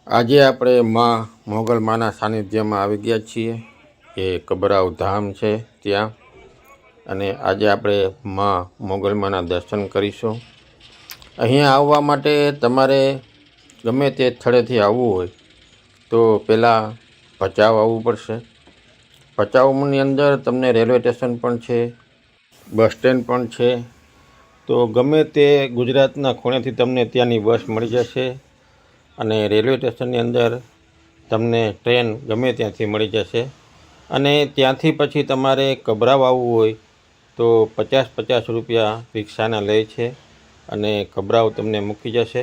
આજે આપણે માં મોગલમાના સાનિધ્યમાં આવી ગયા છીએ, એ કબરાવ ધામ છે ત્યાં. અને આજે આપણે માં મોગલમાના દર્શન કરીશું. અહીંયા આવવા માટે તમારે ગમે તે સ્થળેથી આવવું હોય તો પહેલાં ભચાઉ આવવું પડશે. ભચાઉની અંદર તમને રેલવે સ્ટેશન પણ છે, બસ સ્ટેન્ડ પણ છે. તો ગમે તે ગુજરાતના ખૂણેથી તમને ત્યાંની બસ મળી જશે. અને રેલવે સ્ટેશનની અંદર તમને ટ્રેન ગમે ત્યાંથી મળી જશે. અને ત્યાંથી પછી તમારે કબરાવ આવવું હોય તો 50 રૂપિયા રિક્ષાના લે છે અને કબરાવ તમને મૂકી જશે.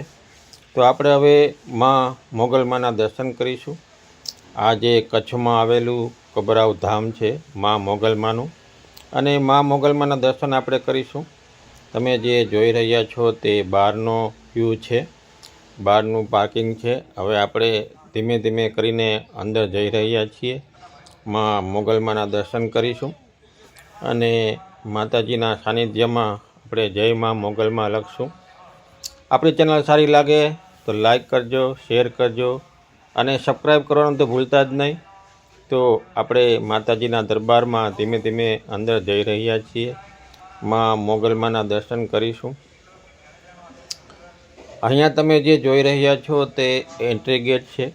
તો આપણે હવે માં મોગલમાના દર્શન કરીશું. આ જે કચ્છમાં આવેલું કબરાવ ધામ છે માં મોગલમાનું, અને માં મોગલમાના દર્શન આપણે કરીશું. તમે જે જોઈ રહ્યા છો તે બહારનો વ્યૂ છે, બહારનું પાર્કિંગ છે. હવે આપણે ધીમે ધીમે કરીને અંદર જઈ રહ્યા છીએ. માં મોગલમાના દર્શન કરીશું અને માતાજીના સાનિધ્યમાં આપણે જય માં મોગલમાં લખશું. આપણી ચેનલ સારી લાગે તો લાઈક કરજો, શેર કરજો અને સબસ્ક્રાઈબ કરવાનું તો ભૂલતા જ નહીં. તો આપણે માતાજીના દરબારમાં ધીમે ધીમે અંદર જઈ રહ્યા છીએ. માં મોગલમાના દર્શન કરીશું. અહીંયા તમે જે જોઈ રહ્યા છો તે એન્ટ્રી ગેટ છે.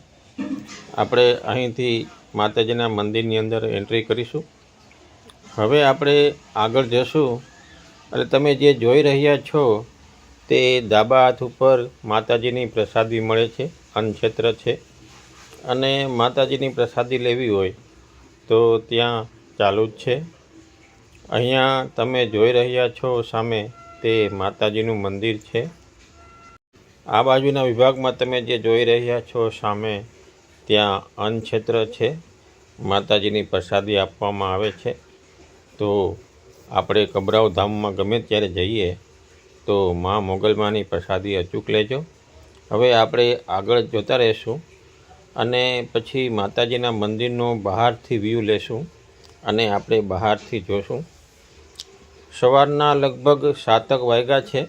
આપણે અહીંથી માતાજીના મંદિરની અંદર એન્ટ્રી કરીશું. હવે આપણે આગળ જશું અને તમે જે જોઈ રહ્યા છો તે ડાબા હાથ ઉપર માતાજીની પ્રસાદી મળે છે, અન્નક્ષેત્ર છે. અને માતાજીની પ્રસાદી લેવી હોય તો ત્યાં ચાલુ જ છે. અહીંયા તમે જોઈ રહ્યા છો સામે તે માતાજીનું મંદિર છે. આ બાજુના વિભાગમાં તમે જે જોઈ રહ્યા છો સામે ત્યાં અન્નક્ષેત્ર છે, માતાજીની પ્રસાદી આપવામાં આવે છે. તો આપણે કબરાવ ધામમાં ગમે ત્યારે જઈએ તો માં મોગલમાની પ્રસાદી અચૂક લેજો. હવે આપણે આગળ જોતા રહીશું અને પછી માતાજીના મંદિરનો બહારથી વ્યૂ લેશું અને આપણે બહારથી જોશું. સવારના લગભગ 7 વાગ્યા છે.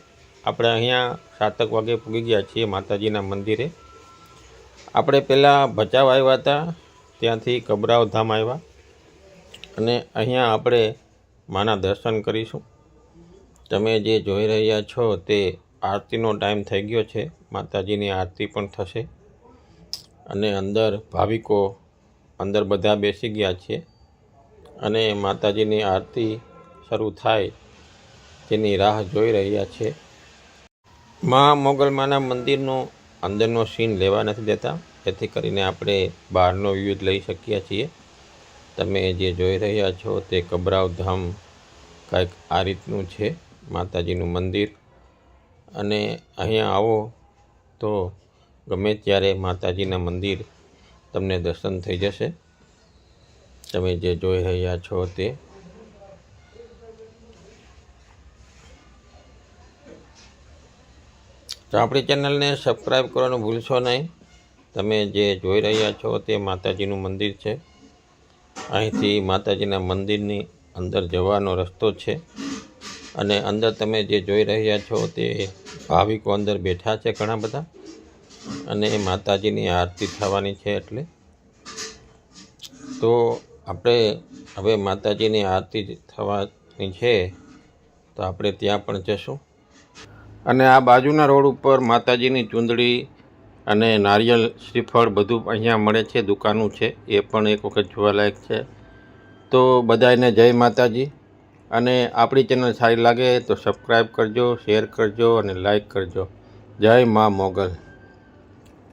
આપણે અહીંયા 7 વાગે પૂગી ગયા છીએ માતાજીના મંદિરે. આપણે પહેલાં ભચાઉ આવ્યા હતા, ત્યાંથી કબરાવ ધામ આવ્યા અને અહીંયા આપણે માના દર્શન કરીશું. તમે જે જોઈ રહ્યા છો તે આરતીનો ટાઈમ થઈ ગયો છે. માતાજીની આરતી પણ થશે અને અંદર ભાવિકો અંદર બધા બેસી ગયા છે અને માતાજીની આરતી શરૂ થાય તેની રાહ જોઈ રહ્યા છે. માં મોગલમાના મંદિરનો અંદરનો સીન લેવા નથી દેતા, જેથી કરીને આપણે બહારનો વ્યૂ લઈ શકીએ છીએ. તમે જે જોઈ રહ્યા છો તે કબરાવ ધામ કંઈક આ રીતનું છે, માતાજીનું મંદિર. અને અહીંયા આવો તો ગમે ત્યારે માતાજીના મંદિર તમને દર્શન થઈ જશે. તમે જે જોઈ રહ્યા છો તે તો આપણી ચેનલને સબસ્ક્રાઈબ કરવાનું ભૂલશો નહીં. તમે જે જોઈ રહ્યા છો તે માતાજીનું મંદિર છે. અહીંથી માતાજીના મંદિરની અંદર જવાનો રસ્તો છે અને અંદર તમે જે જોઈ રહ્યા છો તે ભાવિકો અંદર બેઠા છે ઘણા બધા, અને માતાજીની આરતી થવાની છે. એટલે તો આપણે હવે માતાજીની આરતી થવાની છે તો આપણે ત્યાં પણ જશું. અને આ બાજુના રોડ ઉપર માતાજીની ચૂંદડી અને નારિયેળ, શ્રીફળ બધું અહીંયા મળે છે, દુકાનો છે. એ પણ એક વખત જોવાલાયક છે. તો બધાને જય માતાજી. અને આપણી ચેનલ સારી લાગે તો સબસ્ક્રાઈબ કરજો, શેર કરજો અને લાઈક કરજો. જય માં મોગલ.